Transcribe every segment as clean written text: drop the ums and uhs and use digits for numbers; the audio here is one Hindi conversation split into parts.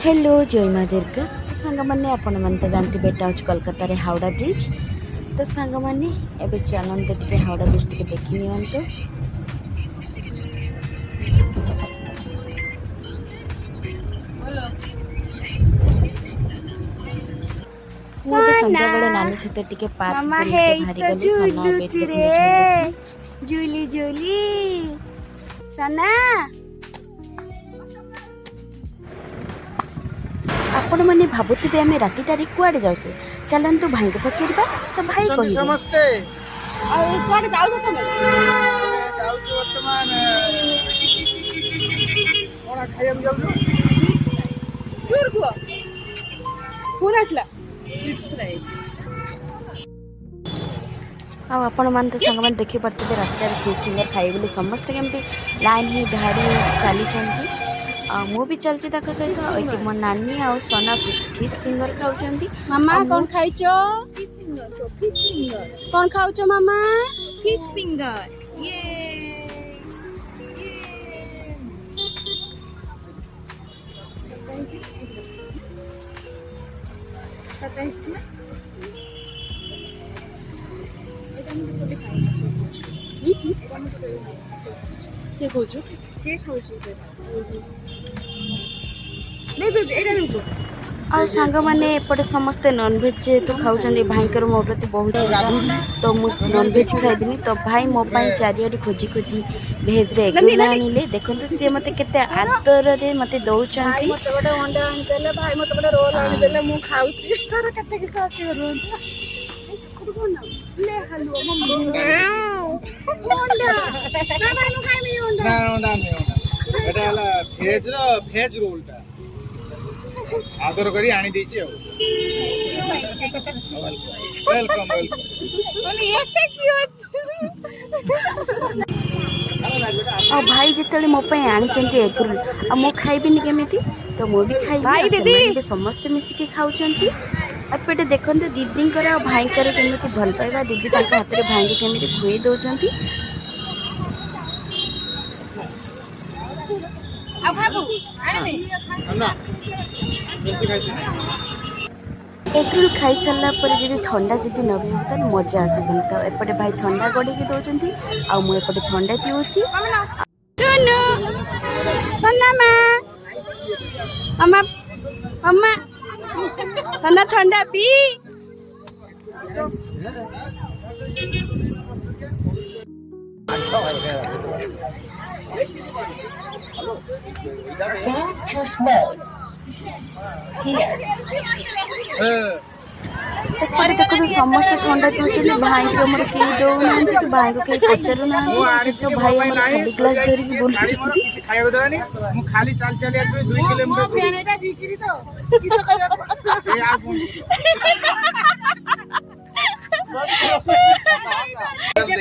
हेलो जय माँ दुर्गा सांग मैंने आपण मैंने तो जानते बेटा आज कोलकाता रे हावड़ा ब्रिज तो सांग मैंने एबे चलते टिके हावड़ा ब्रिज टिके देखी नियंतु। मुझे संध्या बेले नानी सहित टिके पार्क बुलते भारी गली सना बेट देखि झूली झूली सना आपण मैंने भावुथे आम रातिटारे कुआड़े जाऊे चलतु भाई को पचारा तो भाई कह समस्ते आपण मैंने तो सांग मैंने देखी पार्थे रातिटारे फिश फिंगर खाई बोली समस्ते केमती लाइन ही धाड़ी चली मु भी चलची सहित ये मो नानी आ सोना फिश फिंगर खाऊं। मामा कौन खाइचो? कौन खाउचो मामा? Fish finger. ये से खाउचो से खाउछु आ सांग मैंने एपटे समस्ते नॉनवेज जेहेतु खाऊँ भाईकर मो प्रति बहुत तो मुझे नॉनवेज खाईदेमी तो भाई मो चारिआडे खोजी खोजी भेज रे एग आनिले देखो सी मत के आदर रे मत दौरान भेज रोलटा आदर करी आनी देछि वेलकम आ भाई जिते मो आनी एग रोल आ मो खाइबिनी केमिति तो मो भी खाई दीदी समस्ते मिसिकी खाऊंट एपटे देखते दीदी भाई केमी भल पाइबा दीदी हाथ में भाई को केमी खुए दौरान एग रोल खाई सारा पर जब ठंडा जब न पीब तो मजा आसबन तो एपटे भाई ठंडा गढ़ी दौरान आउटे ठंडा पीऊँगी। सना ठंडा पी देखो समस्त ठंडा पीछे भाई को मोर कई दौना तो भाई को कई पचारू ना तो भाई खाली ग्लास धरिकी बुलुची खाइबो दरानी मु खाली चाल चली आसबे 2 किलोमीटर फैन एटा बिक्री तो किसो करबो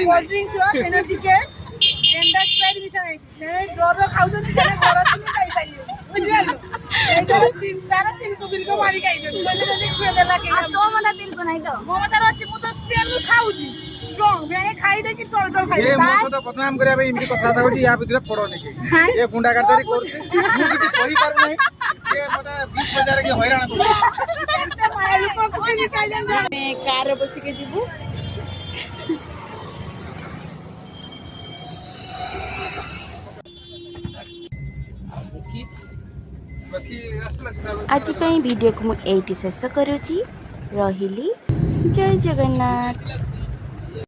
कोल्ड ड्रिंक्स हो एनर्जी के एंडा स्प्राइट मिसा ने डोर खाउ तो ने घर तुम खाई पाइयो बुझियालो एटा चिंता रा तिल को बिल को मारी खाई दे बोले जदी खुए देला के तो मना दिल को नहीं तो मो मत अछि मु तो स्ट्रेन खाउजी स्ट्रांग भेने खाई दे कि टोल टोल खाई ए मो तो बदनाम करिया भाई इमती कथा थाउजी या भितर पड़ो नहीं ए गुंडा करतारी करछि मु किछि कहि पार नहीं ए मते 20 बाजार के हैरान कर एते माया लोक को निकाल दे मैं कार रे बसी के जीवू आज वीडियो को मुझे शेष करुँची रही जय जगन्नाथ।